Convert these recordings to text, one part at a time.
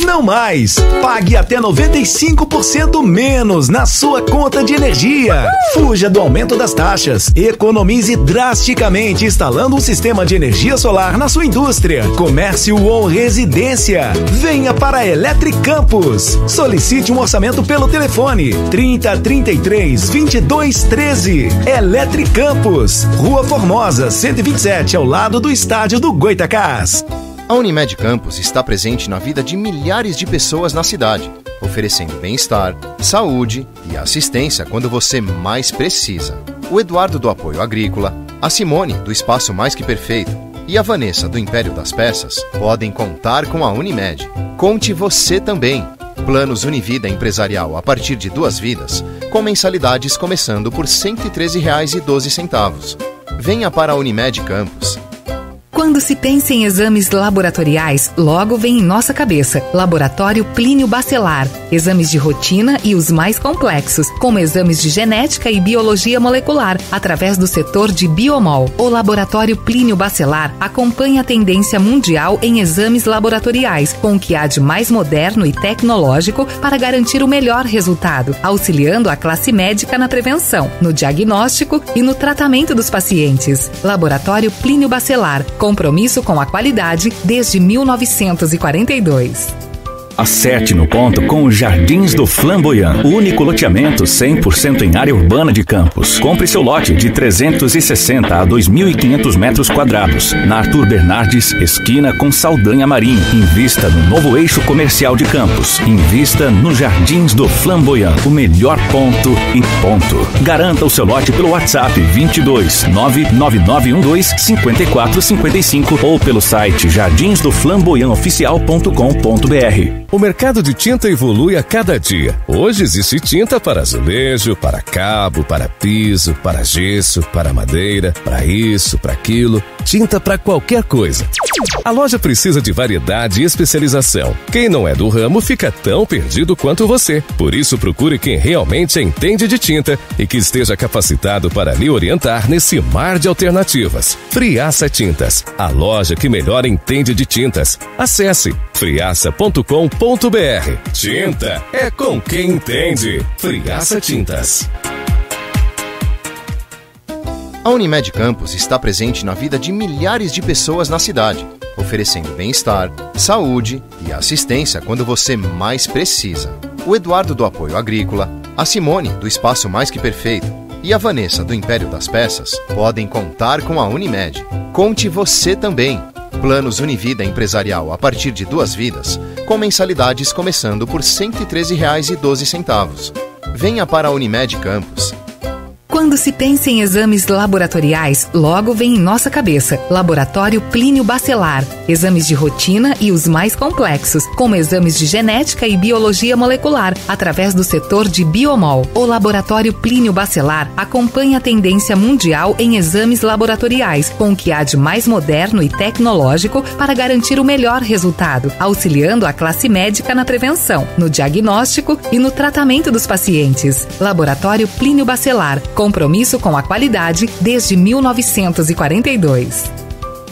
Não mais! Pague até 95% menos na sua conta de energia. Fuja do aumento das taxas. Economize drasticamente instalando um sistema de energia solar na sua indústria, comércio ou residência. Venha para a Eletricampus. Solicite um orçamento pelo telefone 3033 2213. Eletricampus, Rua Formosa, 127, ao lado do estádio do Goitacás. A Unimed Campos está presente na vida de milhares de pessoas na cidade, oferecendo bem-estar, saúde e assistência quando você mais precisa. O Eduardo do Apoio Agrícola, a Simone do Espaço Mais Que Perfeito e a Vanessa do Império das Peças podem contar com a Unimed. Conte você também. Planos Univida Empresarial a partir de 2 vidas, com mensalidades começando por R$ 113,12. Venha para a Unimed Campos. Quando se pensa em exames laboratoriais, logo vem em nossa cabeça Laboratório Plínio Bacelar. Exames de rotina e os mais complexos, como exames de genética e biologia molecular, através do setor de Biomol. O Laboratório Plínio Bacelar acompanha a tendência mundial em exames laboratoriais, com o que há de mais moderno e tecnológico para garantir o melhor resultado, auxiliando a classe médica na prevenção, no diagnóstico e no tratamento dos pacientes. Laboratório Plínio Bacelar. Compromisso com a qualidade desde 1942. Acerte no ponto com os Jardins do Flamboyant, o único loteamento 100% em área urbana de Campos. Compre seu lote de 360 a 2.500 metros quadrados, na Arthur Bernardes, esquina com Saldanha Marim. Invista no novo eixo comercial de Campos. Invista nos Jardins do Flamboyant, o melhor ponto e ponto. Garanta o seu lote pelo WhatsApp 22 99912 5455 ou pelo site jardinsdoflamboyantoficial.com.br. O mercado de tinta evolui a cada dia. Hoje existe tinta para azulejo, para cabo, para piso, para gesso, para madeira, para isso, para aquilo. Tinta para qualquer coisa. A loja precisa de variedade e especialização. Quem não é do ramo fica tão perdido quanto você. Por isso, procure quem realmente entende de tinta e que esteja capacitado para lhe orientar nesse mar de alternativas. Friaça Tintas, a loja que melhor entende de tintas. Acesse friaça.com.br. Tinta é com quem entende. Friaça Tintas. A Unimed Campos está presente na vida de milhares de pessoas na cidade, oferecendo bem-estar, saúde e assistência quando você mais precisa. O Eduardo do Apoio Agrícola, a Simone do Espaço Mais Que Perfeito e a Vanessa do Império das Peças podem contar com a Unimed. Conte você também. Planos Univida Empresarial a partir de 2 vidas, com mensalidades começando por R$ 113,12. Venha para a Unimed Campos. Quando se pensa em exames laboratoriais, logo vem em nossa cabeça Laboratório Plínio Bacelar. Exames de rotina e os mais complexos, como exames de genética e biologia molecular, através do setor de Biomol. O Laboratório Plínio Bacelar acompanha a tendência mundial em exames laboratoriais, com o que há de mais moderno e tecnológico para garantir o melhor resultado, auxiliando a classe médica na prevenção, no diagnóstico e no tratamento dos pacientes. Laboratório Plínio Bacelar. Compromisso com a qualidade desde 1942.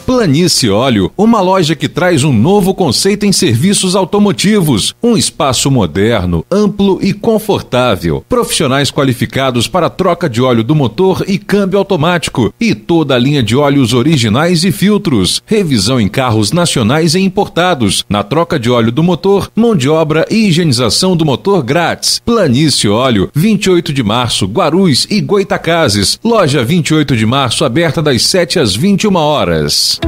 Planície Óleo, uma loja que traz um novo conceito em serviços automotivos. Um espaço moderno, amplo e confortável. Profissionais qualificados para troca de óleo do motor e câmbio automático. E toda a linha de óleos originais e filtros. Revisão em carros nacionais e importados. Na troca de óleo do motor, mão de obra e higienização do motor grátis. Planície Óleo, 28 de março, Guarulhos e Goitacazes. Loja 28 de março, aberta das 7 às 21 horas.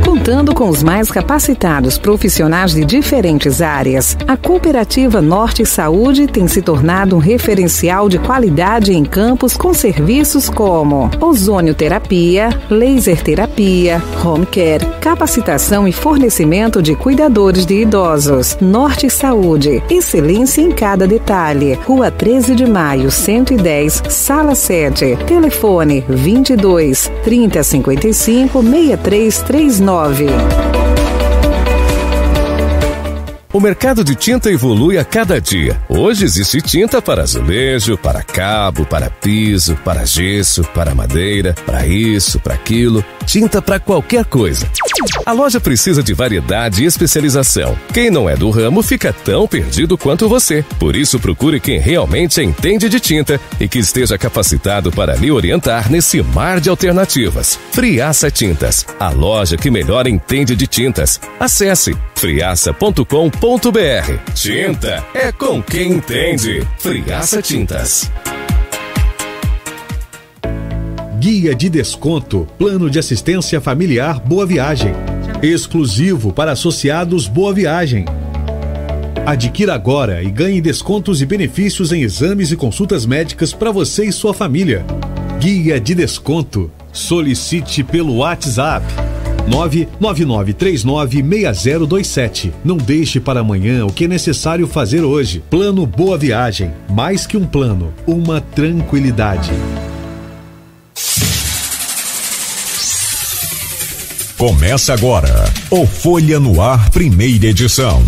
Contando com os mais capacitados profissionais de diferentes áreas, a Cooperativa Norte Saúde tem se tornado um referencial de qualidade em Campos com serviços como ozonioterapia, laser terapia, home care, capacitação e fornecimento de cuidadores de idosos. Norte Saúde, excelência em cada detalhe. Rua 13 de Maio, 110, Sala 7. Telefone 22 3055 6339. O mercado de tinta evolui a cada dia. Hoje existe tinta para azulejo, para cabo, para piso, para gesso, para madeira, para isso, para aquilo. tinta para qualquer coisa. A loja precisa de variedade e especialização. Quem não é do ramo fica tão perdido quanto você. Por isso, procure quem realmente entende de tinta e que esteja capacitado para lhe orientar nesse mar de alternativas. Friaça Tintas, a loja que melhor entende de tintas. Acesse friaça.com.br. Tinta é com quem entende. Friaça Tintas. Guia de desconto, plano de assistência familiar Boa Viagem. Exclusivo para associados Boa Viagem. Adquira agora e ganhe descontos e benefícios em exames e consultas médicas para você e sua família. Guia de desconto. Solicite pelo WhatsApp 999396027. Não deixe para amanhã o que é necessário fazer hoje. Plano Boa Viagem. Mais que um plano, uma tranquilidade. Começa agora o Folha no Ar, primeira edição.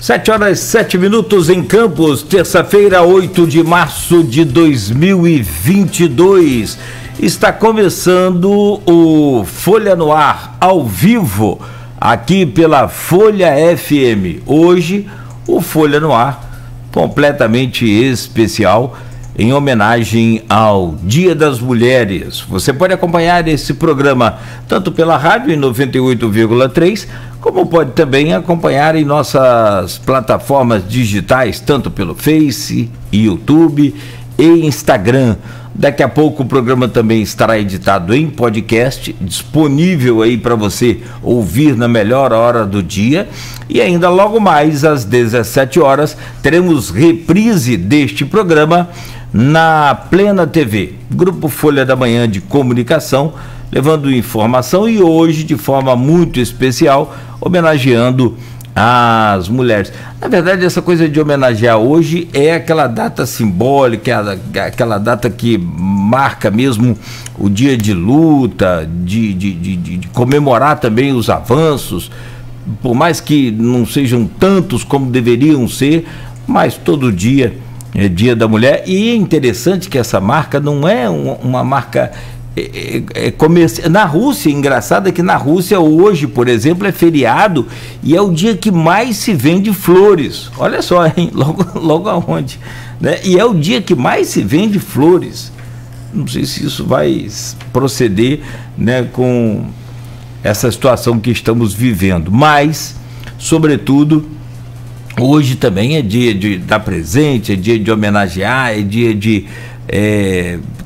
Sete horas 7 minutos em Campos, terça-feira, 8 de março de 2022. Está começando o Folha no Ar, ao vivo, aqui pela Folha FM. Hoje, o Folha no Ar, completamente especial, em homenagem ao Dia das Mulheres. Você pode acompanhar esse programa tanto pela rádio em 98,3, como pode também acompanhar em nossas plataformas digitais, tanto pelo Face, YouTube e Instagram. Daqui a pouco o programa também estará editado em podcast, disponível aí para você ouvir na melhor hora do dia. E ainda logo mais às 17 horas teremos reprise deste programa na Plena TV, Grupo Folha da Manhã de Comunicação, levando informação e hoje de forma muito especial, homenageando as mulheres. Na verdade, essa coisa de homenagear hoje é aquela data simbólica, aquela data que marca mesmo o dia de luta, de comemorar também os avanços, por mais que não sejam tantos como deveriam ser, mas todo dia é Dia da Mulher. E é interessante que essa marca não é uma marca comercial. Na Rússia, engraçado é que na Rússia hoje, por exemplo, é feriado e é o dia que mais se vende flores. Olha só, hein? Logo aonde, né? E é o dia que mais se vende flores. Não sei se isso vai proceder, né, com essa situação que estamos vivendo, mas, sobretudo, hoje também é dia de dar presente, é dia de homenagear, é dia de,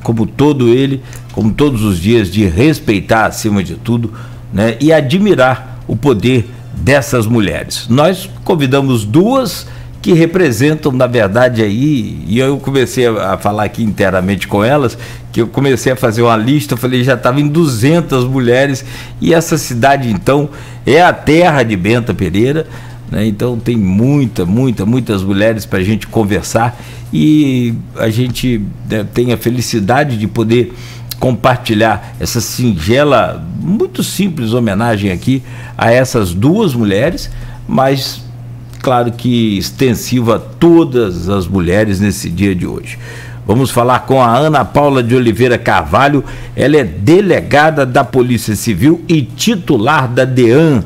como todos os dias, de respeitar acima de tudo, né, e admirar o poder dessas mulheres. Nós convidamos duas que representam, na verdade, aí, e eu comecei a falar aqui internamente com elas, que eu comecei a fazer uma lista, eu falei, já estava em 200 mulheres, e essa cidade, então, é a terra de Benta Pereira, né? Então tem muitas mulheres para a gente conversar e a gente, né, tem a felicidade de poder compartilhar essa singela, muito simples homenagem aqui a essas duas mulheres, mas claro que extensiva a todas as mulheres nesse dia de hoje. Vamos falar com a Ana Paula de Oliveira Carvalho, ela é delegada da Polícia Civil e titular da DEAN.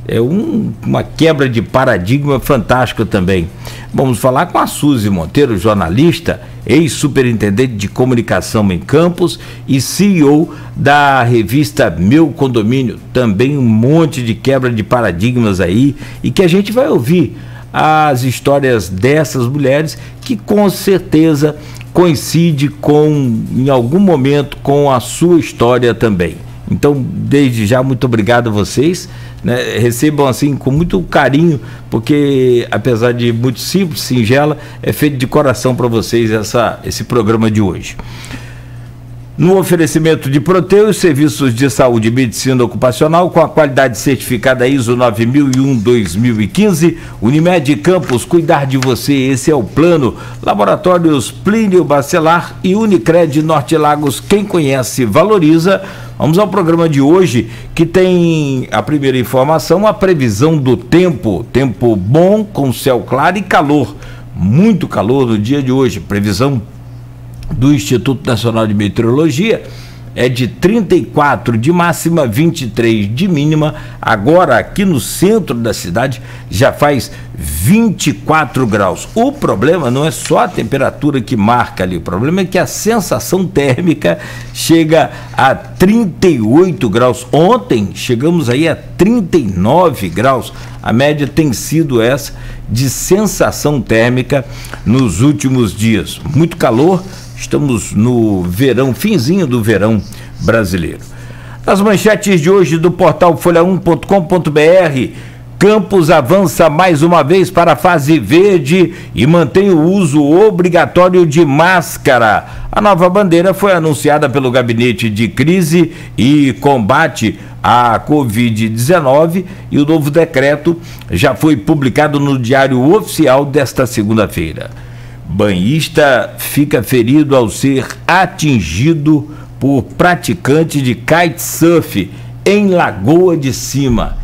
É uma quebra de paradigma fantástica também. Vamos falar com a Suzy Monteiro, jornalista, ex-superintendente de comunicação em Campos e CEO da revista Meu Condomínio. Também um monte de quebra de paradigmas aí, e que a gente vai ouvir as histórias dessas mulheres que com certeza coincide em algum momento com a sua história também. Então, desde já, muito obrigado a vocês, né? Recebam assim com muito carinho, porque apesar de muito simples, singela, é feito de coração para vocês esse programa de hoje. No oferecimento de Proteus, serviços de saúde e medicina ocupacional com a qualidade certificada ISO 9001-2015, Unimed Campos, cuidar de você, esse é o plano. Laboratórios Plínio Bacelar e Unicred Norte Lagos, quem conhece, valoriza. Vamos ao programa de hoje, que tem a primeira informação, a previsão do tempo. Tempo bom, com céu claro e calor. Muito calor no dia de hoje. Previsão do Instituto Nacional de Meteorologia é de 34 de máxima, 23 de mínima. Agora aqui no centro da cidade já faz 24 graus. O problema não é só a temperatura que marca ali, o problema é que a sensação térmica chega a 38 graus. Ontem chegamos aí a 39 graus. A média tem sido essa de sensação térmica nos últimos dias. Muito calor. Estamos no verão, finzinho do verão brasileiro. Nas manchetes de hoje do portal folha1.com.br, Campos avança mais uma vez para a fase verde e mantém o uso obrigatório de máscara. A nova bandeira foi anunciada pelo Gabinete de Crise e Combate à Covid-19 e o novo decreto já foi publicado no Diário Oficial desta segunda-feira. Banhista fica ferido ao ser atingido por praticante de kitesurf em Lagoa de Cima.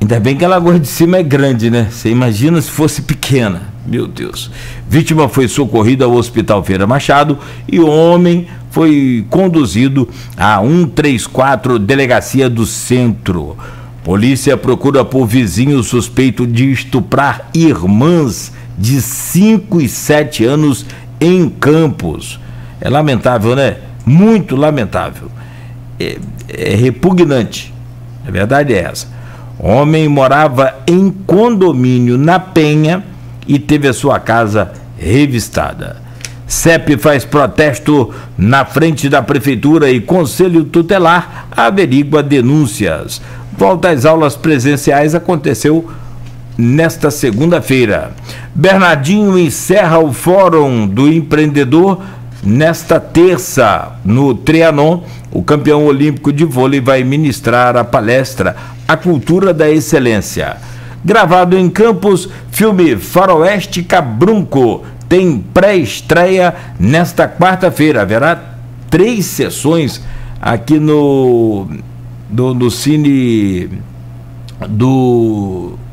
Ainda bem que a Lagoa de Cima é grande, né? Você imagina se fosse pequena. Meu Deus. Vítima foi socorrida ao Hospital Feira Machado e o homem foi conduzido à 134 Delegacia do Centro. Polícia procura por vizinho suspeito de estuprar irmãs de 5 e 7 anos em Campos. É lamentável, né? Muito lamentável. É repugnante. A verdade é essa. Homem morava em condomínio na Penha e teve a sua casa revistada. CEP faz protesto na frente da Prefeitura e Conselho Tutelar averigua denúncias. Volta às aulas presenciais aconteceu nesta segunda-feira. Bernardinho encerra o Fórum do Empreendedor nesta terça. No Trianon, o campeão olímpico de vôlei vai ministrar a palestra A Cultura da Excelência. Gravado em Campos, filme Faroeste Cabrunco tem pré-estreia nesta quarta-feira. Haverá 3 sessões aqui no Cine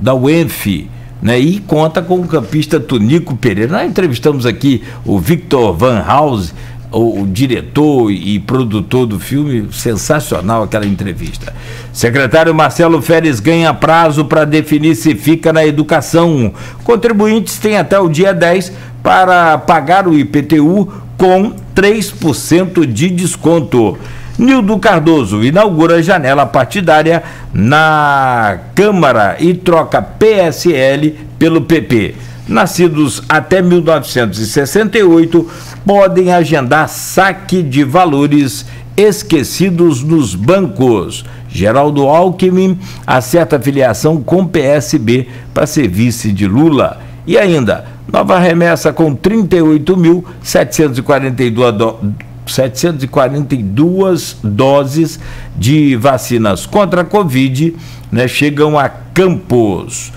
da UENF, né? E conta com o campista Tonico Pereira. Nós entrevistamos aqui o Victor Van House, o diretor e produtor do filme. Sensacional aquela entrevista. Secretário Marcelo Feres ganha prazo para definir se fica na educação. Contribuintes têm até o dia 10 para pagar o IPTU com 3% de desconto. Nildo Cardoso inaugura janela partidária na Câmara e troca PSL pelo PP. Nascidos até 1968 podem agendar saque de valores esquecidos nos bancos. Geraldo Alckmin acerta filiação com PSB para ser vice de Lula. E ainda, nova remessa com 38.742 doses de vacinas contra a Covid, né, chegam a Campos.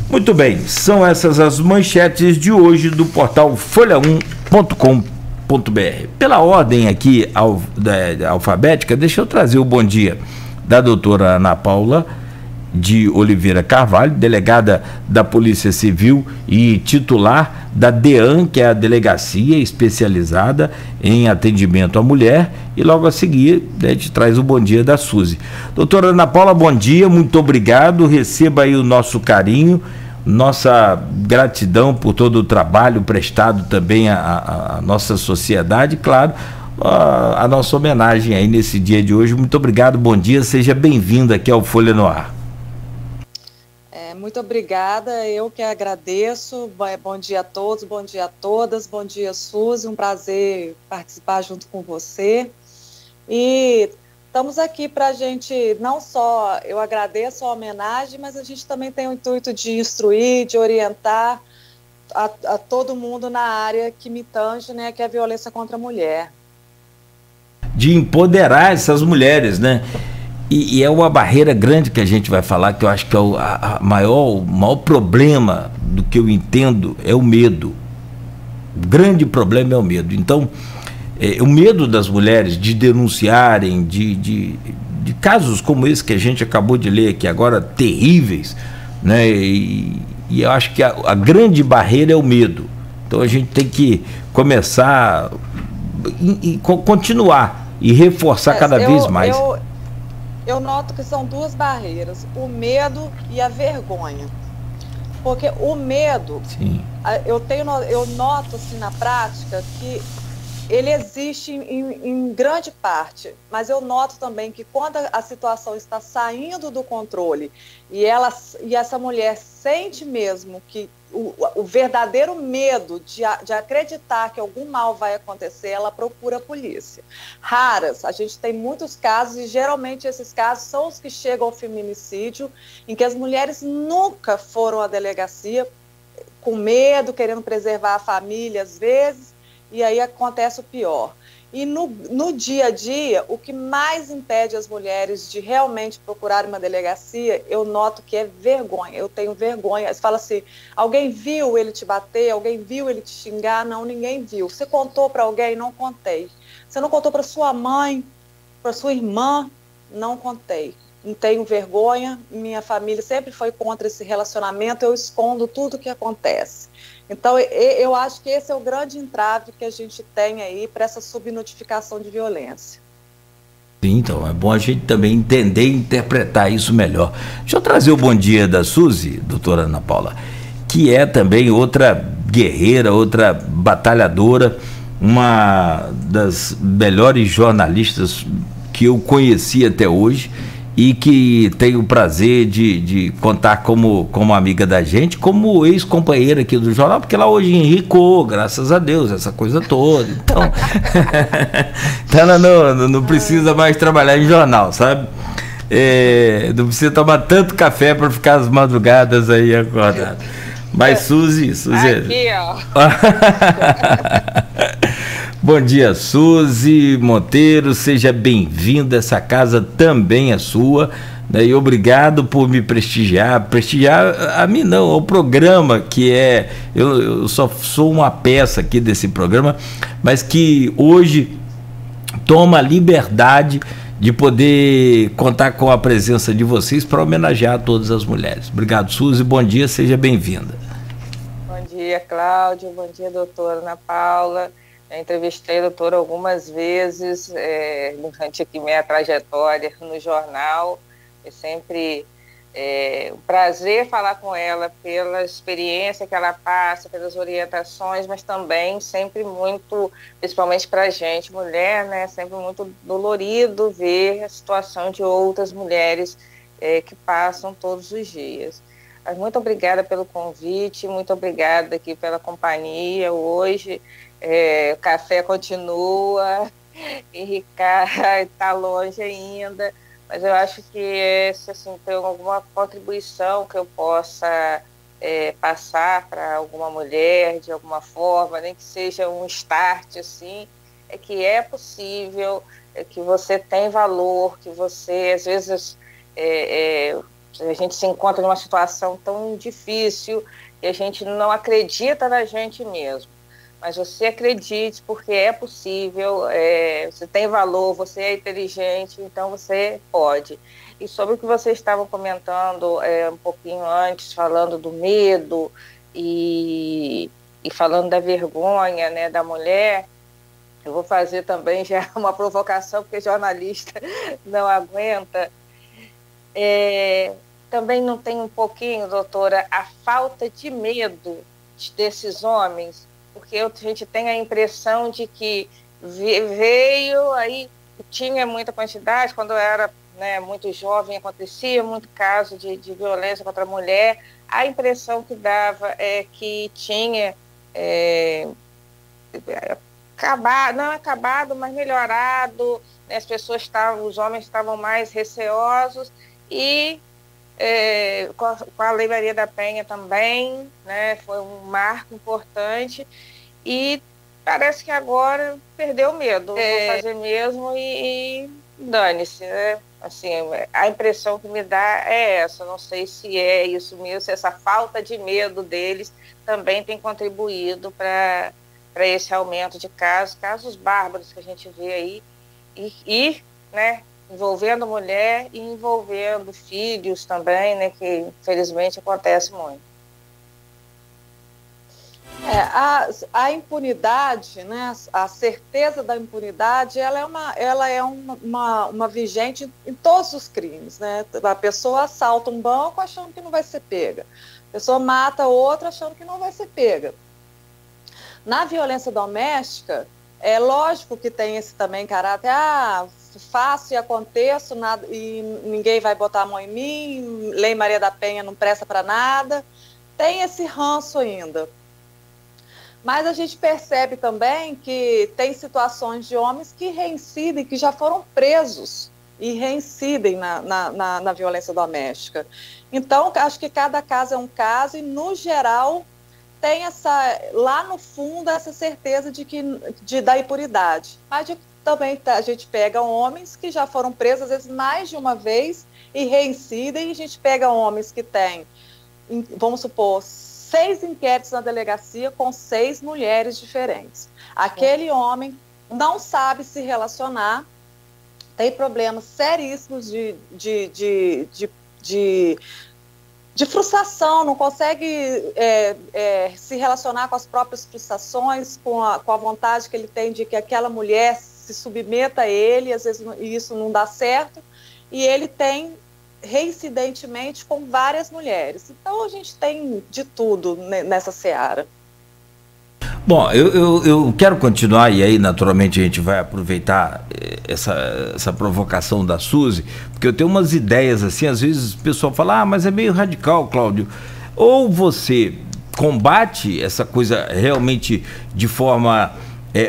Muito bem, são essas as manchetes de hoje do portal folha1.com.br. Pela ordem aqui alfabética, deixa eu trazer o bom dia da doutora Ana Paula de Oliveira Carvalho, delegada da Polícia Civil e titular da DEAN, que é a Delegacia Especializada em Atendimento à Mulher, e logo a seguir, né, a gente traz o bom dia da Suzy. Doutora Ana Paula, bom dia, muito obrigado, receba aí o nosso carinho, nossa gratidão por todo o trabalho prestado também à nossa sociedade, claro, a nossa homenagem aí nesse dia de hoje. Muito obrigado, bom dia, seja bem-vindo aqui ao Folha no Ar. Muito obrigada, eu que agradeço. Bom dia a todos, bom dia a todas, bom dia, Suzy, um prazer participar junto com você. E estamos aqui para a gente, não só, eu agradeço a homenagem, mas a gente também tem o intuito de instruir, de orientar a todo mundo na área que me tange, né, que é a violência contra a mulher. De empoderar essas mulheres, né? E é uma barreira grande que a gente vai falar, que eu acho que é o maior problema do que eu entendo é o medo. O grande problema é o medo. Então, o medo das mulheres de denunciarem, de casos como esse que a gente acabou de ler aqui agora, terríveis, né? E eu acho que a grande barreira é o medo. Então a gente tem que começar e continuar e reforçar cada vez mais. Eu noto que são duas barreiras, o medo e a vergonha. Porque o medo, eu noto assim, na prática que ele existe em grande parte, mas eu noto também que quando a situação está saindo do controle e essa mulher sente mesmo que o verdadeiro medo de acreditar que algum mal vai acontecer, ela procura a polícia. Raras, a gente tem muitos casos e geralmente esses casos são os que chegam ao feminicídio, em que as mulheres nunca foram à delegacia com medo, querendo preservar a família às vezes, e aí acontece o pior. E no dia a dia, o que mais impede as mulheres de realmente procurar uma delegacia, eu noto que é vergonha. Eu tenho vergonha. Você fala assim, alguém viu ele te bater? Alguém viu ele te xingar? Não, ninguém viu. Você contou para alguém? Não contei. Você não contou para sua mãe, para sua irmã? Não contei. Não tenho vergonha. Minha família sempre foi contra esse relacionamento. Eu escondo tudo o que acontece. Então, eu acho que esse é o grande entrave que a gente tem aí para essa subnotificação de violência. Sim, então, é bom a gente também entender e interpretar isso melhor. Deixa eu trazer o bom dia da Suzy, doutora Ana Paula, que é também outra guerreira, outra batalhadora, uma das melhores jornalistas que eu conheci até hoje, e que tenho o prazer de contar como amiga da gente, como ex-companheira aqui do jornal, porque ela hoje enricou, graças a Deus, essa coisa toda. Então, ela não precisa mais trabalhar em jornal, sabe? Não precisa tomar tanto café para ficar as madrugadas aí acordado. Mas Suzy... Aqui, ó. Bom dia, Suzy Monteiro, seja bem-vinda, essa casa também é sua, né? E obrigado por me prestigiar a mim não, ao programa que eu só sou uma peça aqui desse programa, mas que hoje toma a liberdade de poder contar com a presença de vocês para homenagear todas as mulheres. Obrigado, Suzy, bom dia, seja bem-vinda. Bom dia, Cláudio, bom dia, doutora Ana Paula. Eu entrevistei a doutora algumas vezes durante aqui minha trajetória no jornal. É sempre um prazer falar com ela pela experiência que ela passa, pelas orientações, mas também sempre muito, principalmente para a gente, mulher, né, sempre muito dolorido ver a situação de outras mulheres que passam todos os dias. Mas muito obrigada pelo convite, muito obrigada aqui pela companhia hoje. O café continua, Henricar está longe ainda, mas eu acho que se assim, tem alguma contribuição que eu possa passar para alguma mulher de alguma forma, nem que seja um start assim, é que é possível, que você tem valor, que você às vezes a gente se encontra numa situação tão difícil e a gente não acredita na gente mesmo. Mas você acredite, porque é possível, você tem valor, você é inteligente, então você pode. E sobre o que vocês estavam comentando um pouquinho antes, falando do medo e falando da vergonha, né, da mulher, eu vou fazer também já uma provocação, porque jornalista não aguenta. Também não tem um pouquinho, doutora, a falta de medo desses homens, porque a gente tem a impressão de que veio, aí tinha muita quantidade, quando eu era né, muito jovem, acontecia muito caso de violência contra a mulher. A impressão que dava é que tinha acabado, mas melhorado, né, os homens estavam mais receosos e com a Lei Maria da Penha também, né, foi um marco importante e parece que agora perdeu o medo, vou fazer mesmo e dane-se, né? Assim, a impressão que me dá é essa, não sei se é isso mesmo, se essa falta de medo deles também tem contribuído para esse aumento de casos bárbaros que a gente vê aí, e né, envolvendo mulher e envolvendo filhos também, né, que infelizmente acontece muito. A impunidade, né, a certeza da impunidade, ela é uma vigente em todos os crimes, né? A pessoa assalta um banco achando que não vai ser pega, a pessoa mata outra achando que não vai ser pega. Na violência doméstica, é lógico que tem esse também caráter, faço e aconteço, nada, e ninguém vai botar a mão em mim, Lei Maria da Penha não presta para nada, tem esse ranço ainda. Mas a gente percebe também que tem situações de homens que reincidem, que já foram presos e reincidem na violência doméstica. Então, acho que cada caso é um caso e, no geral, tem lá no fundo essa certeza da impunidade. Mas também a gente pega homens que já foram presos, às vezes, mais de uma vez e reincidem, e a gente pega homens que têm, vamos supor, 6 inquéritos na delegacia com 6 mulheres diferentes. Aquele homem não sabe se relacionar, tem problemas seríssimos de frustração, não consegue se relacionar com as próprias frustrações, com a vontade que ele tem de que aquela mulher se submeta a ele, às vezes isso não dá certo, e ele tem reincidentemente com várias mulheres. Então a gente tem de tudo nessa seara. Bom, eu quero continuar, e aí naturalmente a gente vai aproveitar essa provocação da Suzy, porque eu tenho umas ideias assim, às vezes o pessoal fala, mas é meio radical, Cláudio. Ou você combate essa coisa realmente de forma,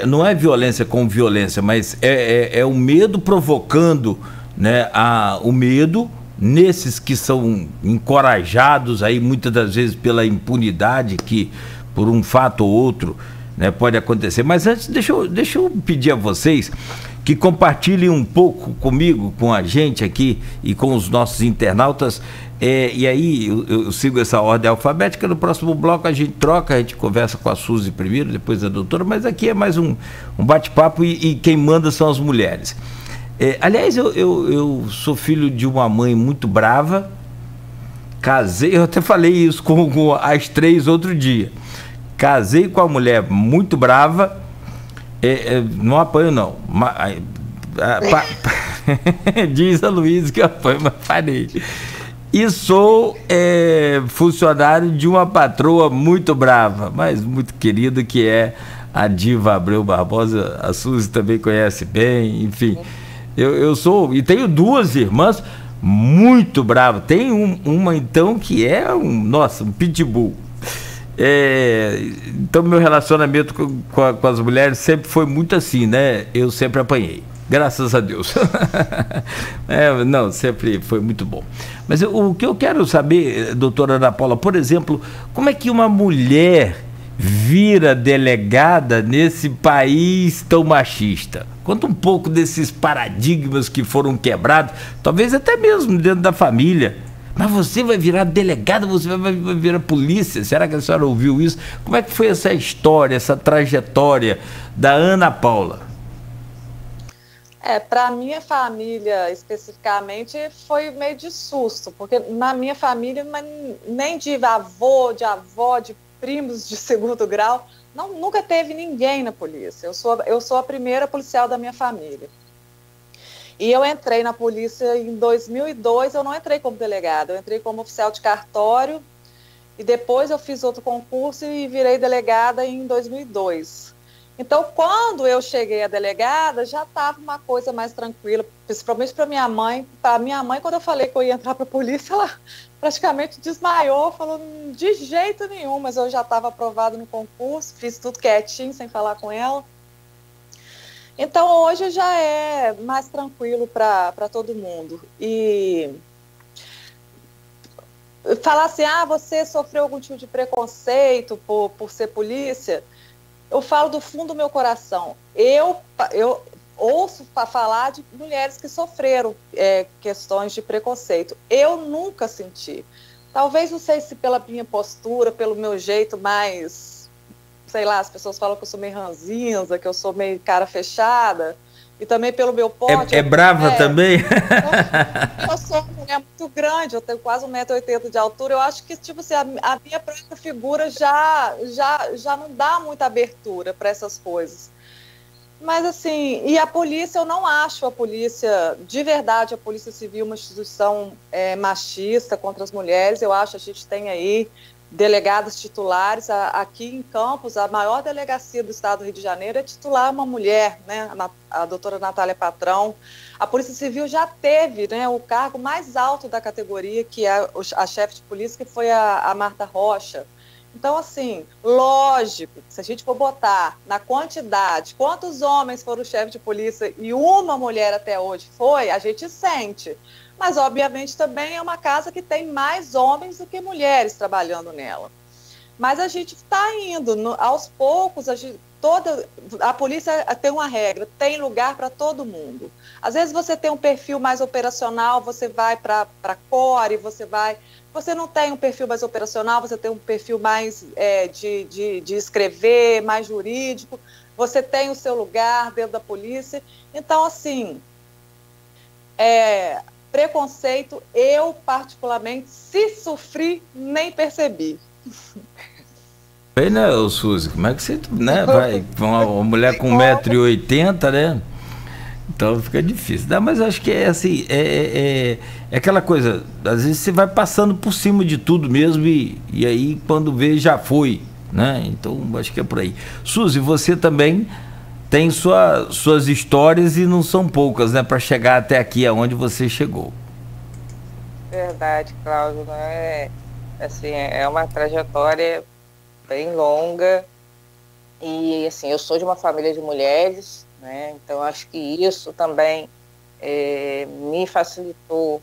não é violência com violência, mas é o medo provocando, né, o medo nesses que são encorajados aí muitas das vezes pela impunidade que por um fato ou outro, né, pode acontecer. Mas antes, deixa eu pedir a vocês que compartilhem um pouco comigo, com a gente aqui e com os nossos internautas, e aí eu sigo essa ordem alfabética. No próximo bloco a gente troca, a gente conversa com a Suzy primeiro, depois a doutora, mas aqui é mais um bate-papo e quem manda são as mulheres. Aliás, eu sou filho de uma mãe muito brava, casei, eu até falei isso com as 3 outro dia, casei com a mulher muito brava, não apanho não, diz a Luísa que eu apanho, mas parei, e sou funcionário de uma patroa muito brava, mas muito querida, que é a Diva Abreu Barbosa, a Suzy também conhece bem, enfim. Eu sou, e tenho 2 irmãs muito bravas. Tem uma então que é um pitbull. Então meu relacionamento com as mulheres sempre foi muito assim, né? Eu sempre apanhei, graças a Deus. Não, sempre foi muito bom. Mas o que eu quero saber, doutora Ana Paula, por exemplo, como é que uma mulher vira delegada nesse país tão machista? Conta um pouco desses paradigmas que foram quebrados, talvez até mesmo dentro da família. Mas você vai virar delegada, você vai virar polícia? Será que a senhora ouviu isso? Como é que foi essa história, essa trajetória da Ana Paula? Para a minha família especificamente foi meio de susto, porque na minha família nem de avô, de primos de segundo grau, nunca teve ninguém na polícia. Eu sou a primeira policial da minha família. E eu entrei na polícia em 2002, eu não entrei como delegada, eu entrei como oficial de cartório, e depois eu fiz outro concurso e virei delegada em 2002. Então, quando eu cheguei à delegada, já estava uma coisa mais tranquila, principalmente para minha mãe. Para minha mãe, quando eu falei que eu ia entrar para a polícia, ela praticamente desmaiou, falou de jeito nenhum, mas eu já estava aprovada no concurso, fiz tudo quietinho, sem falar com ela. Então, hoje já é mais tranquilo para todo mundo. E falar assim, você sofreu algum tipo de preconceito por ser polícia, eu falo do fundo do meu coração. Eu ouço falar de mulheres que sofreram questões de preconceito. Eu nunca senti. Talvez, não sei se pela minha postura, pelo meu jeito mais, sei lá, as pessoas falam que eu sou meio ranzinza, que eu sou meio cara fechada, e também pelo meu porte. É brava também? Eu sou uma mulher muito grande, eu tenho quase 1,80 m de altura. Eu acho que, tipo assim, a minha própria figura já não dá muita abertura para essas coisas. Mas, assim, e a polícia, eu não acho a polícia, de verdade, a Polícia Civil uma instituição machista contra as mulheres. Eu acho que a gente tem aí delegadas titulares. Aqui em Campos, a maior delegacia do estado do Rio de Janeiro é titular uma mulher, né, a doutora Natália Patrão. A Polícia Civil já teve, né, o cargo mais alto da categoria, que é a chefe de polícia, que foi a Marta Rocha. Então, assim, lógico, se a gente for botar na quantidade, quantos homens foram chefe de polícia e uma mulher até hoje foi, a gente sente. Mas, obviamente, também é uma casa que tem mais homens do que mulheres trabalhando nela. Mas a gente está indo, aos poucos, a polícia tem uma regra, tem lugar para todo mundo. Às vezes você tem um perfil mais operacional, você vai para core, você não tem um perfil mais operacional, você tem um perfil mais de escrever, mais jurídico, você tem o seu lugar dentro da polícia. Então, assim, preconceito, eu particularmente, se sofri, nem percebi. Bem, né, Suzy, como é que você, né, vai, uma mulher com 1,80 m, né, então fica difícil. Não, mas acho que é assim, é aquela coisa, às vezes você vai passando por cima de tudo mesmo e aí quando vê já foi, né, então acho que é por aí. Suzy, você também tem suas histórias e não são poucas, né, para chegar até aqui aonde você chegou. Verdade, Cláudio, né? Assim, é uma trajetória bem longa e, assim, eu sou de uma família de mulheres, né? Então acho que isso também me facilitou,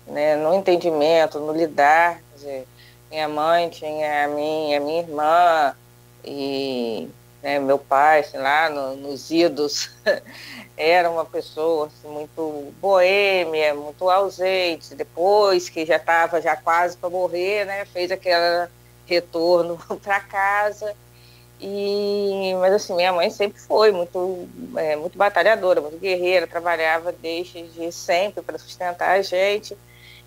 né, no entendimento, no lidar. Quer dizer, minha mãe tinha a minha irmã e, né, meu pai, sei lá, nos idos, era uma pessoa assim, muito boêmia, muito ausente. Depois que já estava quase para morrer, né, fez aquele retorno para casa. Mas assim, minha mãe sempre foi muito batalhadora, muito guerreira, trabalhava desde sempre para sustentar a gente.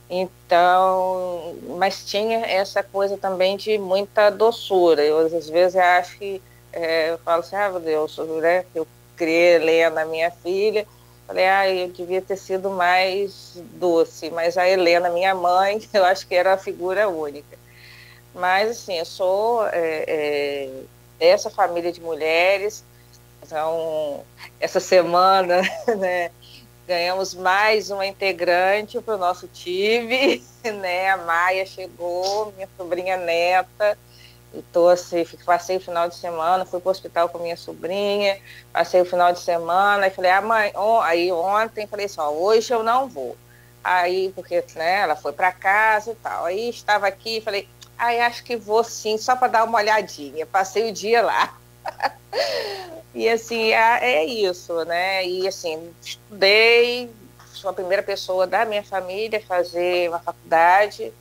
Então, mas tinha essa coisa também de muita doçura. Eu às vezes acho que eu falo assim, meu Deus, né, eu criei Helena, minha filha, falei, eu devia ter sido mais doce, mas a Helena, minha mãe, eu acho que era a figura única. Mas assim, eu sou dessa família de mulheres. Então, essa semana, né, ganhamos mais uma integrante para o nosso time, né? A Maia chegou, minha sobrinha neta. Assim, passei o final de semana, fui para o hospital com minha sobrinha, passei o final de semana, e falei, mãe, aí ontem falei assim, hoje eu não vou. Aí, porque, né, ela foi para casa e tal. Aí estava aqui e falei, acho que vou sim, só para dar uma olhadinha. Passei o dia lá. E assim, é isso, né? E assim, estudei, sou a primeira pessoa da minha família a fazer uma faculdade.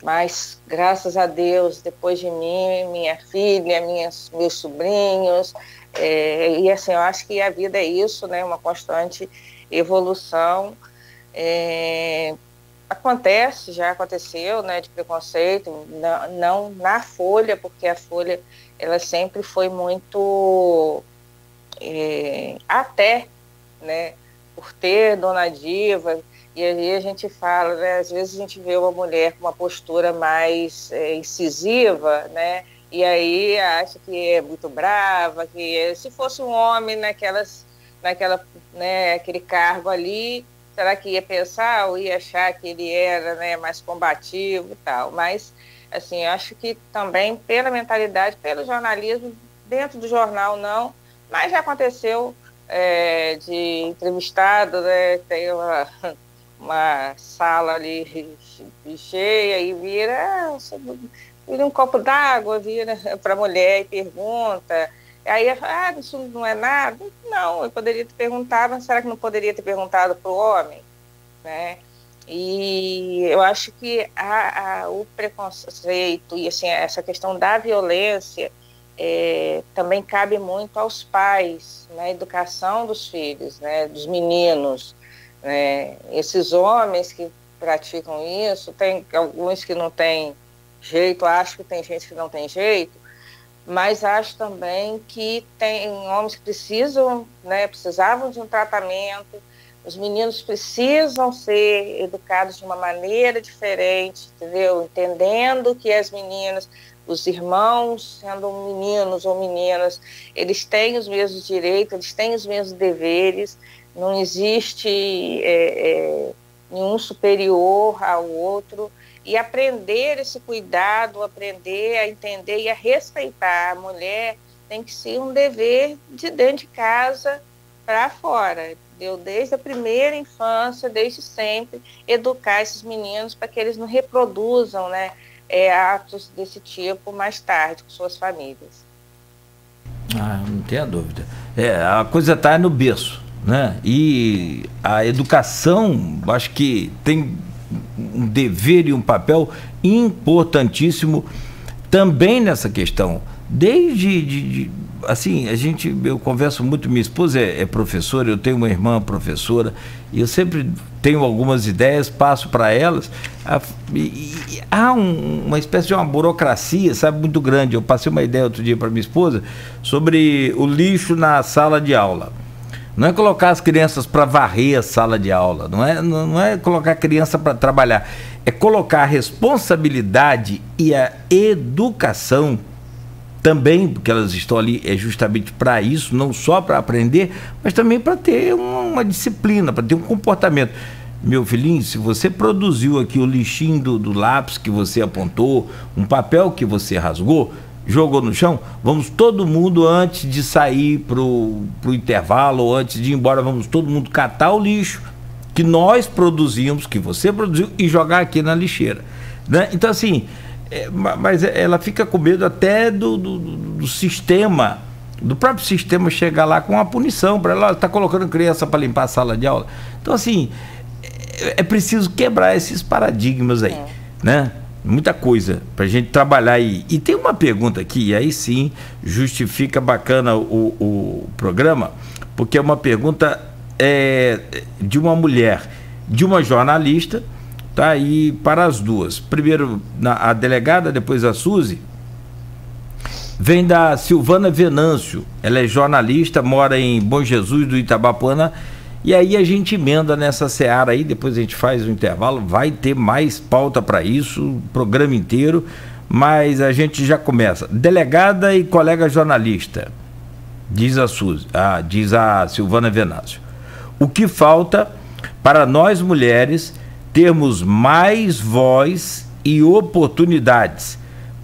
Mas, graças a Deus, depois de mim, minha filha, meus sobrinhos, e assim, eu acho que a vida é isso, né? Uma constante evolução. Já aconteceu, né, de preconceito, não na Folha, porque a Folha, ela sempre foi muito, até, né, por ter Dona Diva. E aí a gente fala, né, às vezes a gente vê uma mulher com uma postura mais incisiva, né, e aí acha que é muito brava, que se fosse um homem aquele cargo ali, será que ia pensar ou ia achar que ele era, né, mais combativo e tal? Mas, assim, eu acho que também pela mentalidade, pelo jornalismo, dentro do jornal não, mas já aconteceu de entrevistado, né, tem uma sala ali cheia e vira um copo d'água, vira para a mulher e pergunta. Aí isso não é nada? Não, eu poderia ter perguntado, mas será que não poderia ter perguntado para o homem? Né? E eu acho que o preconceito e assim, essa questão da violência também cabe muito aos pais, na educação dos filhos, né, dos meninos. Né? Esses homens que praticam isso, tem alguns que não têm jeito, acho que tem gente que não tem jeito, mas acho também que tem homens que precisavam de um tratamento, os meninos precisam ser educados de uma maneira diferente, entendeu? Entendendo que as meninas, os irmãos, sendo meninos ou meninas, eles têm os mesmos direitos, eles têm os mesmos deveres, não existe nenhum superior ao outro, e aprender esse cuidado, aprender a entender e a respeitar a mulher tem que ser um dever de dentro de casa para fora, entendeu? Desde a primeira infância, desde sempre, educar esses meninos para que eles não reproduzam, né, atos desse tipo mais tarde com suas famílias. Não tenha dúvida. A coisa está no berço, né? E a educação, acho que tem um dever e um papel importantíssimo também nessa questão. Desde assim, eu converso muito, minha esposa é professora, eu tenho uma irmã professora, e eu sempre tenho algumas ideias, passo para elas, e há uma espécie de uma burocracia, sabe, muito grande. Eu passei uma ideia outro dia para minha esposa sobre o lixo na sala de aula. Não é colocar as crianças para varrer a sala de aula, não é colocar a criança para trabalhar, é colocar a responsabilidade e a educação também, porque elas estão ali justamente para isso, não só para aprender, mas também para ter uma disciplina, para ter um comportamento. Meu filhinho, se você produziu aqui o lixinho do lápis que você apontou, um papel que você rasgou, jogou no chão, vamos todo mundo, antes de sair pro intervalo ou antes de ir embora, vamos todo mundo catar o lixo que nós produzimos, que você produziu, e jogar aqui na lixeira, né? Então, assim, mas ela fica com medo até do sistema, do próprio sistema chegar lá com uma punição para ela. Está colocando criança para limpar a sala de aula. Então, assim, é preciso quebrar esses paradigmas aí, né? Muita coisa para a gente trabalhar aí. E tem uma pergunta aqui, e aí sim justifica bacana o programa, porque é uma pergunta de uma mulher, de uma jornalista, tá aí para as duas. Primeiro a delegada, depois a Suzy. Vem da Silvana Venâncio, ela é jornalista, mora em Bom Jesus do Itabapuana. E aí a gente emenda nessa seara aí, depois a gente faz o intervalo, vai ter mais pauta para isso, o programa inteiro, mas a gente já começa. Delegada e colega jornalista, diz a Silvana Venâncio, o que falta para nós mulheres termos mais voz e oportunidades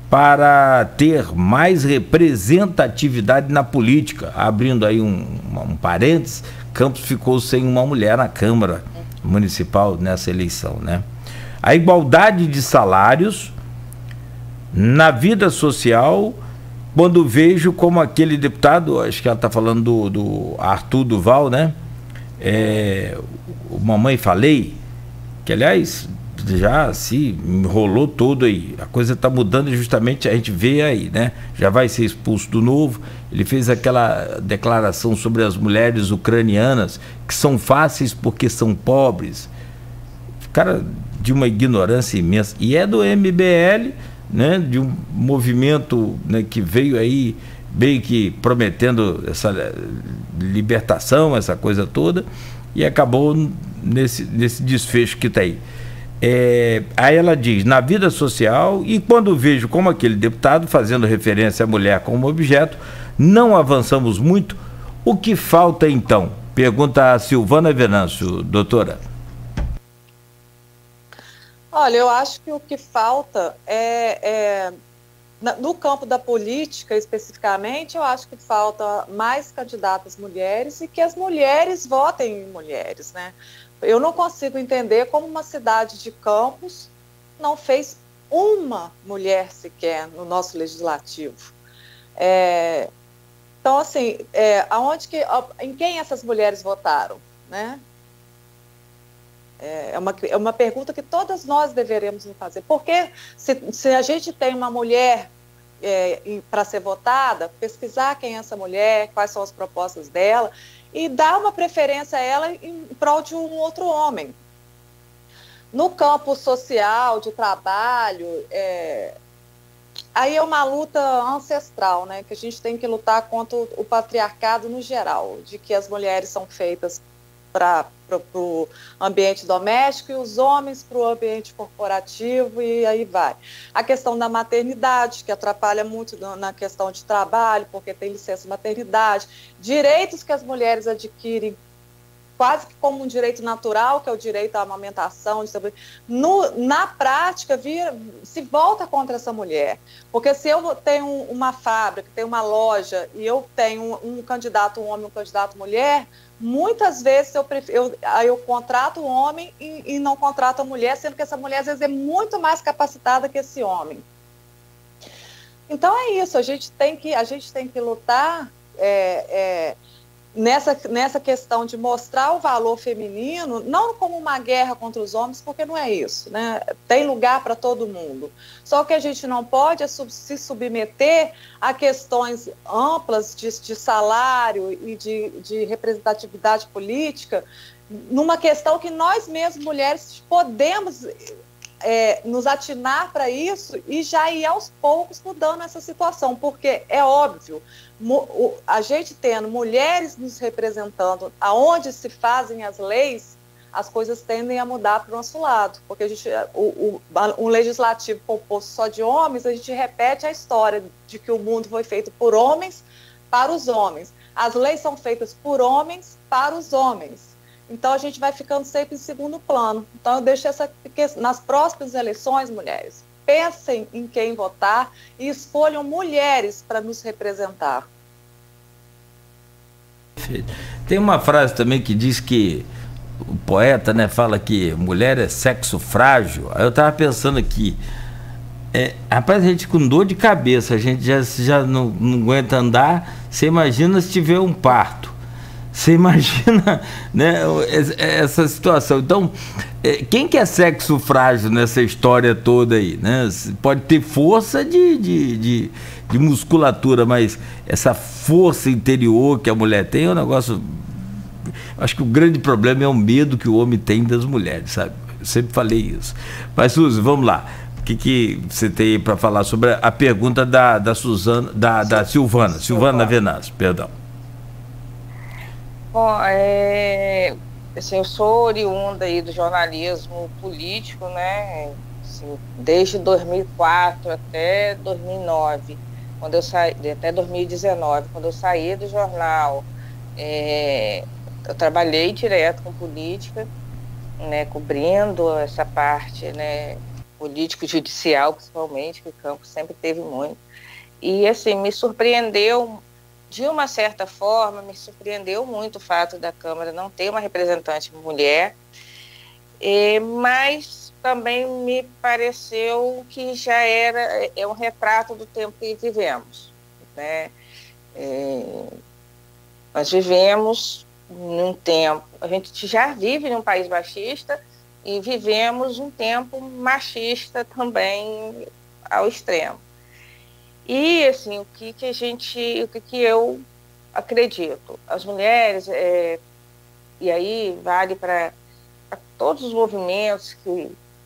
para ter mais representatividade na política? Abrindo aí um parênteses, Campos ficou sem uma mulher na Câmara Municipal nessa eleição, né? A igualdade de salários na vida social, quando vejo como aquele deputado, acho que ela está falando do Arthur Duval, né? O Mamãe Falei, que aliás já se enrolou todo aí, a coisa está mudando, justamente a gente vê aí, né? Já vai ser expulso do Novo. Ele fez aquela declaração sobre as mulheres ucranianas que são fáceis porque são pobres. Cara, de uma ignorância imensa. E é do MBL, né? De um movimento, né, que veio aí bem que prometendo essa libertação, essa coisa toda, e acabou nesse desfecho que está aí. Aí ela diz, na vida social, e quando vejo como aquele deputado fazendo referência à mulher como objeto, não avançamos muito. O que falta então? Pergunta a Silvana Venâncio, doutora. Olha, eu acho que o que falta no campo da política, especificamente, eu acho que falta mais candidatas mulheres e que as mulheres votem em mulheres, né? Eu não consigo entender como uma cidade de Campos não fez uma mulher sequer no nosso legislativo. Então, assim, em quem essas mulheres votaram, né? É uma pergunta que todas nós deveremos fazer. Porque se a gente tem uma mulher para ser votada, pesquisar quem é essa mulher, quais são as propostas dela, e dar uma preferência a ela em prol de um outro homem. No campo social, de trabalho, aí é uma luta ancestral, né, que a gente tem que lutar contra o patriarcado no geral, de que as mulheres são feitas para o ambiente doméstico e os homens para o ambiente corporativo, e aí vai. A questão da maternidade, que atrapalha muito na questão de trabalho, porque tem licença maternidade, direitos que as mulheres adquirem quase que como um direito natural, que é o direito à amamentação, na prática se volta contra essa mulher. Porque se eu tenho uma fábrica, tenho uma loja, e eu tenho um candidato homem, um candidato mulher, muitas vezes eu contrato o homem e não contrato a mulher, sendo que essa mulher às vezes é muito mais capacitada que esse homem. Então é isso, a gente tem que lutar nessa questão de mostrar o valor feminino, não como uma guerra contra os homens, porque não é isso, né? Tem lugar para todo mundo. Só que a gente não pode se submeter a questões amplas de salário e de representatividade política, numa questão que nós mesmas, mulheres, podemos nos atinar para isso e já ir aos poucos mudando essa situação, porque é óbvio, a gente tendo mulheres nos representando aonde se fazem as leis, as coisas tendem a mudar para o nosso lado, porque um legislativo composto só de homens, a gente repete a história de que o mundo foi feito por homens para os homens. As leis são feitas por homens para os homens. Então, a gente vai ficando sempre em segundo plano. Então, eu deixo nas próximas eleições, mulheres, pensem em quem votar e escolham mulheres para nos representar. Tem uma frase também que diz que o poeta, né, fala que mulher é sexo frágil. Aí eu estava pensando aqui, rapaz, a gente com dor de cabeça, a gente já não aguenta andar. Você imagina se tiver um parto. Você imagina, né, essa situação. Então, quem que é sexo frágil nessa história toda aí, né? Pode ter força de musculatura, mas essa força interior que a mulher tem é um negócio... Acho que o grande problema é o medo que o homem tem das mulheres, sabe? Eu sempre falei isso. Mas, Suzy, vamos lá. O que você tem para falar sobre a pergunta da Suzana, da Silvana Venâncio, perdão. Bom, assim, eu sou oriunda aí do jornalismo político, né? Assim, desde 2004 até 2009, quando eu saí, até 2019, quando eu saí do jornal, eu trabalhei direto com política, né? Cobrindo essa parte, né? Político-judicial, principalmente, que o campo sempre teve muito. E, assim, me surpreendeu. De uma certa forma, me surpreendeu muito o fato da Câmara não ter uma representante mulher, mas também me pareceu que já é um retrato do tempo que vivemos, né? Nós vivemos num tempo, a gente já vive num país machista e vivemos um tempo machista também ao extremo. E, assim, o que eu acredito? As mulheres, e aí vale para todos os movimentos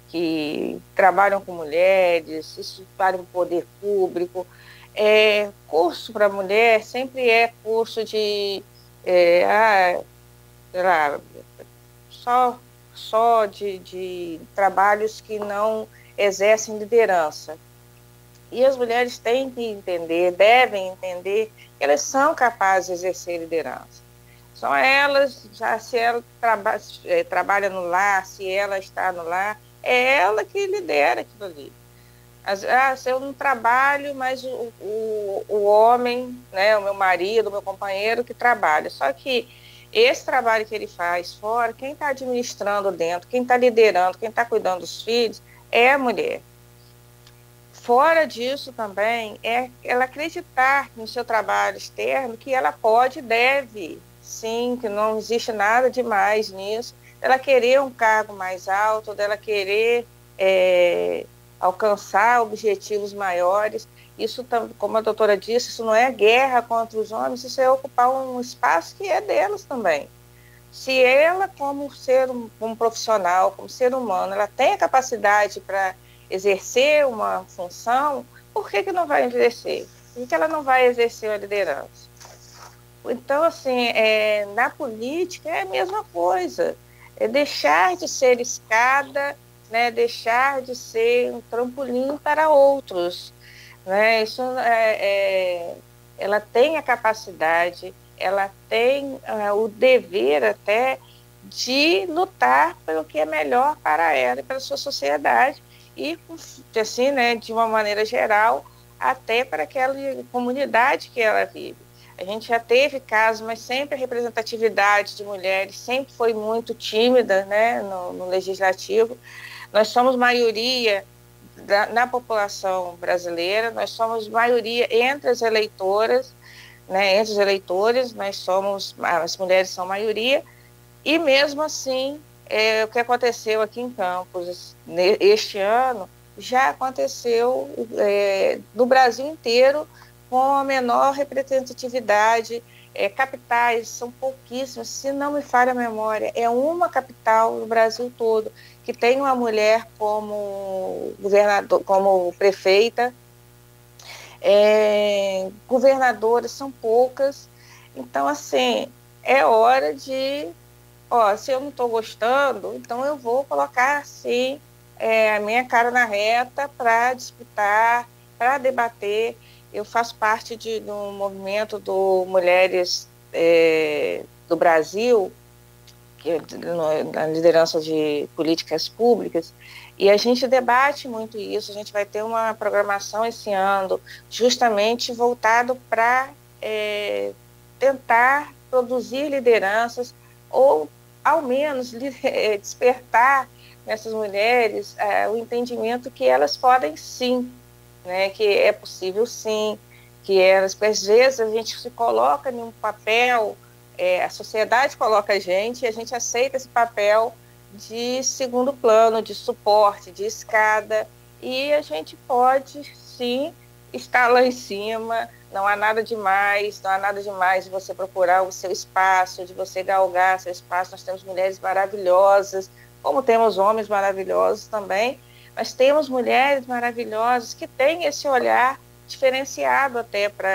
que trabalham com mulheres, isso vale para o poder público. Curso para mulher sempre é curso de, sei lá, só só de trabalhos que não exercem liderança. E as mulheres têm que entender, devem entender, que elas são capazes de exercer liderança. São elas, já se ela trabalha no lar, se ela está no lar, é ela que lidera aquilo ali. Se eu não trabalho, mas o homem, né, o meu marido, o meu companheiro que trabalha. Só que esse trabalho que ele faz fora, quem está administrando dentro, quem está liderando, quem está cuidando dos filhos, é a mulher. Fora disso também, é ela acreditar no seu trabalho externo, que ela pode e deve, sim, que não existe nada demais nisso, ela querer um cargo mais alto, dela querer alcançar objetivos maiores. Isso, como a doutora disse, isso não é guerra contra os homens, isso é ocupar um espaço que é delas também. Se ela, como profissional, como ser humano, ela tem a capacidade para exercer uma função, por que não vai exercer? Por que ela não vai exercer a liderança? Então, assim, na política é a mesma coisa. É deixar de ser escada, né, deixar de ser um trampolim para outros. Né? Isso, ela tem a capacidade, ela tem o dever até de lutar pelo que é melhor para ela e para a sua sociedade e, assim, né, de uma maneira geral, até para aquela comunidade que ela vive. A gente já teve casos, mas sempre a representatividade de mulheres sempre foi muito tímida, né, no legislativo. Nós somos maioria na população brasileira, nós somos maioria entre as eleitoras, né, entre os eleitores, as mulheres são maioria, e mesmo assim, o que aconteceu aqui em Campos este ano, já aconteceu no Brasil inteiro, com a menor representatividade. Capitais são pouquíssimas, se não me falha a memória, é uma capital no Brasil todo que tem uma mulher como governador, como prefeita. Governadoras são poucas. Então, assim, é hora de, se eu não estou gostando, então eu vou colocar, assim, a minha cara na reta para disputar, para debater. Eu faço parte do movimento do Mulheres do Brasil, na liderança de políticas públicas, e a gente debate muito isso. A gente vai ter uma programação esse ano justamente voltado para tentar produzir lideranças, ou ao menos despertar nessas mulheres o entendimento que elas podem sim, né, que é possível sim, que elas, às vezes a gente se coloca em um papel, a sociedade coloca a gente aceita esse papel de segundo plano, de suporte, de escada, e a gente pode sim estar lá em cima. Não há nada demais, de você procurar o seu espaço, de você galgar seu espaço. Nós temos mulheres maravilhosas, como temos homens maravilhosos também, mas temos mulheres maravilhosas que têm esse olhar diferenciado até para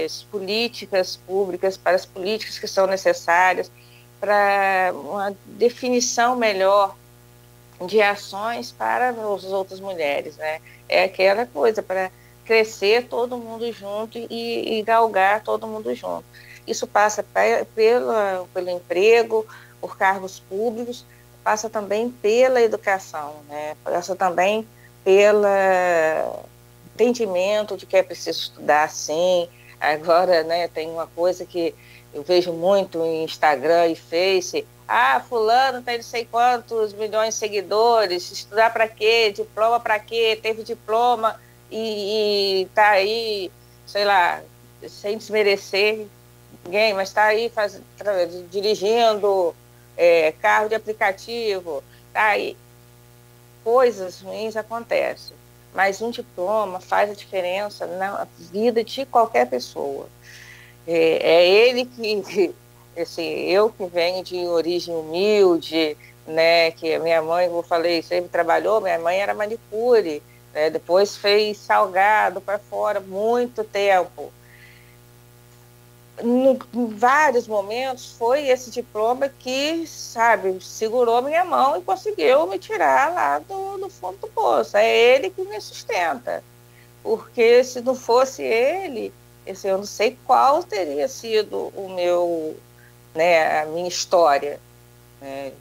as políticas públicas, para as políticas que são necessárias, para uma definição melhor de ações para as outras mulheres, né? É aquela coisa, para crescer todo mundo junto e galgar todo mundo junto. Isso passa pelo emprego, por cargos públicos, passa também pela educação, né? Passa também pelo entendimento de que é preciso estudar, sim. Agora, né, tem uma coisa que eu vejo muito em Instagram e Face: fulano tem não sei quantos milhões de seguidores, estudar para quê? Diploma para quê? Teve diploma e tá aí, sei lá, sem desmerecer ninguém, mas tá aí dirigindo carro de aplicativo, tá aí. Coisas ruins acontecem, mas um diploma faz a diferença na vida de qualquer pessoa. Ele que assim, eu que venho de origem humilde, né, que a minha mãe, como eu falei, sempre trabalhou, minha mãe era manicure, né, depois fez salgado para fora muito tempo. em vários momentos, foi esse diploma que, sabe, segurou minha mão e conseguiu me tirar lá do fundo do poço. É ele que me sustenta. Porque se não fosse ele, eu não sei qual teria sido o meu, né, a minha história. Né?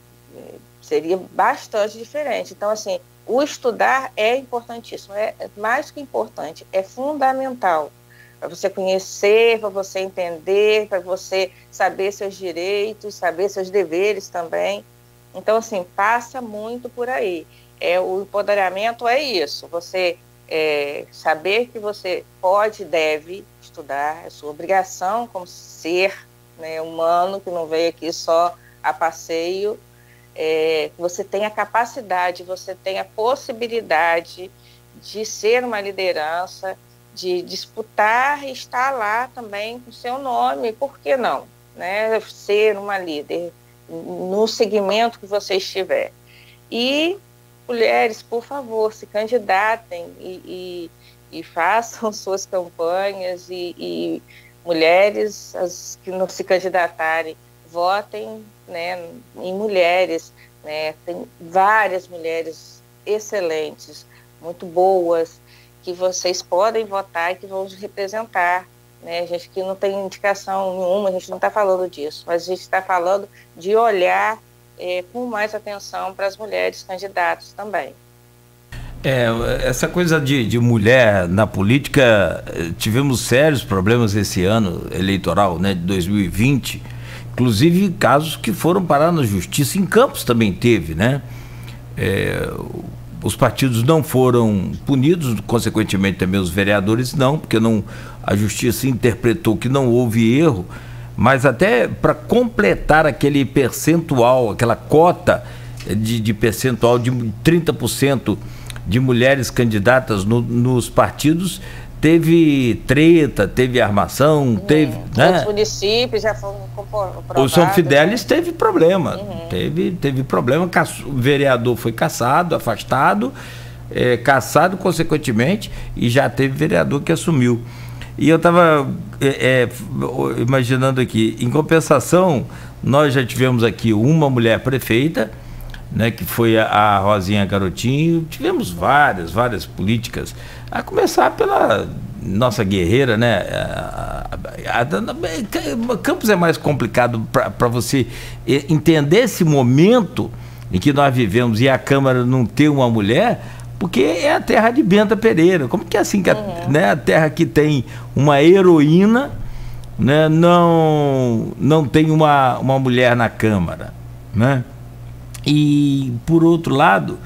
Seria bastante diferente. Então, assim, o estudar é importantíssimo, é mais que importante, é fundamental. Para você conhecer, para você entender, para você saber seus direitos, saber seus deveres também. Então, assim, passa muito por aí. O empoderamento é isso, você saber que você pode e deve estudar, é sua obrigação como ser, né, humano, que não veio aqui só a passeio, você tem a capacidade, você tem a possibilidade de ser uma liderança, de disputar e estar lá também com seu nome, por que não? Né? Ser uma líder no segmento que você estiver. E mulheres, por favor, se candidatem e façam suas campanhas e mulheres, as que não se candidatarem, votem, né, em mulheres, né? Tem várias mulheres excelentes, muito boas, que vocês podem votar e que vão representar, né? A gente que não tem indicação nenhuma, a gente não está falando disso, mas a gente está falando de olhar com mais atenção para as mulheres candidatas também. Essa coisa de mulher na política, tivemos sérios problemas esse ano eleitoral, né, de 2020, inclusive casos que foram parar na justiça. Em Campos também teve, né? Os partidos não foram punidos, consequentemente também os vereadores não, porque a justiça interpretou que não houve erro, mas até para completar aquele percentual, aquela cota de percentual de 30% de mulheres candidatas nos partidos, teve treta, teve armação, teve... Né? Os municípios já foram comprovados. O São Fidélis teve problema, teve problema, o vereador foi cassado, afastado, cassado consequentemente, e já teve vereador que assumiu. E eu estava imaginando aqui, em compensação, nós já tivemos aqui uma mulher prefeita, né, que foi a Rosinha Garotinho. Tivemos várias políticas, a começar pela nossa guerreira, né? Campos é mais complicado para você entender esse momento em que nós vivemos e a Câmara não ter uma mulher, porque é a terra de Benta Pereira. Como que é assim que né, a terra que tem uma heroína, né, não tem uma mulher na Câmara, né? E, por outro lado,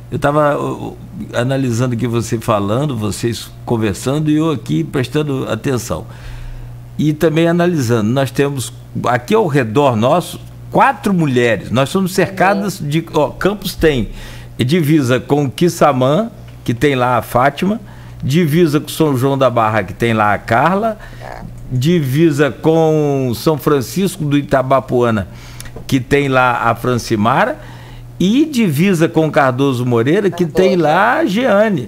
eu estava analisando aqui você falando, vocês conversando e eu aqui prestando atenção. E também analisando, nós temos aqui ao redor nosso 4 mulheres, nós somos cercadas de... Campos tem divisa com Quissamã, que tem lá a Fátima, divisa com São João da Barra, que tem lá a Carla, divisa com São Francisco do Itabapoana, que tem lá a Francimara, e divisa com Cardoso Moreira, que tem lá a Jeane,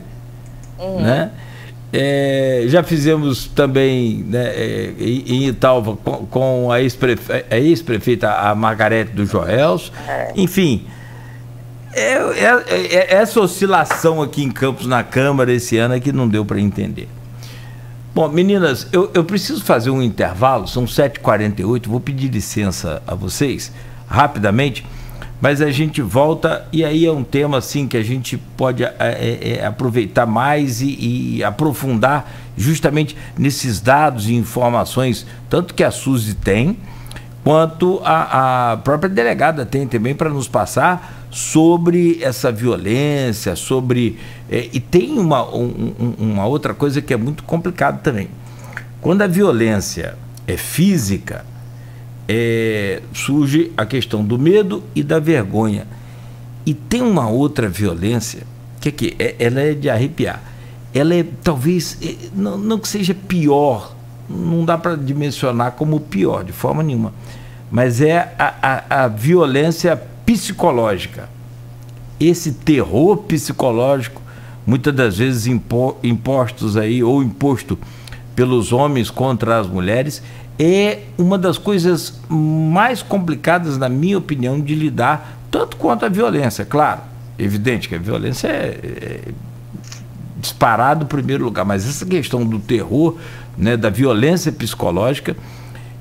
né? Já fizemos também, né, em Italva com a ex-prefeita, a Margarete do Joelso. Enfim, essa oscilação aqui em Campos na Câmara esse ano é que não deu para entender. Bom, meninas, eu preciso fazer um intervalo, são 7h48, vou pedir licença a vocês, rapidamente, mas a gente volta, e aí é um tema assim que a gente pode aproveitar mais e aprofundar justamente nesses dados e informações, tanto que a Suzy tem, quanto a própria delegada tem também, para nos passar sobre essa violência, sobre... e tem uma outra coisa que é muito complicada também. Quando a violência é física, surge a questão do medo e da vergonha. E tem uma outra violência, que ela é de arrepiar. Ela é, talvez, não que seja pior, não dá para dimensionar como pior, de forma nenhuma, mas é a violência psicológica. Esse terror psicológico, muitas das vezes impostos aí, ou imposto pelos homens contra as mulheres, é uma das coisas mais complicadas, na minha opinião, de lidar, tanto quanto a violência. Claro, evidente que a violência é disparado em primeiro lugar, mas essa questão do terror, né, da violência psicológica,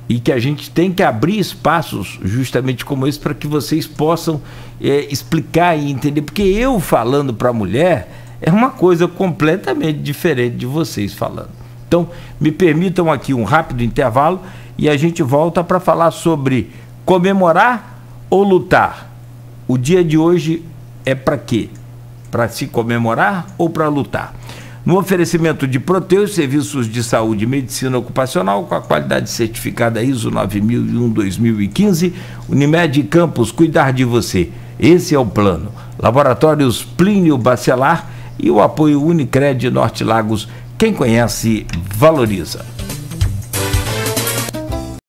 e que a gente tem que abrir espaços justamente como esse para que vocês possam explicar e entender, porque eu falando para a mulher é uma coisa completamente diferente de vocês falando. Então, me permitam aqui um rápido intervalo e a gente volta para falar sobre comemorar ou lutar. O dia de hoje é para quê? Para se comemorar ou para lutar? No oferecimento de Proteus, serviços de saúde e medicina ocupacional com a qualidade certificada ISO 9001-2015, Unimed Campos, cuidar de você. Esse é o plano. Laboratórios Plínio Bacelar e o apoio Unicred Norte Lagos. Quem conhece, valoriza.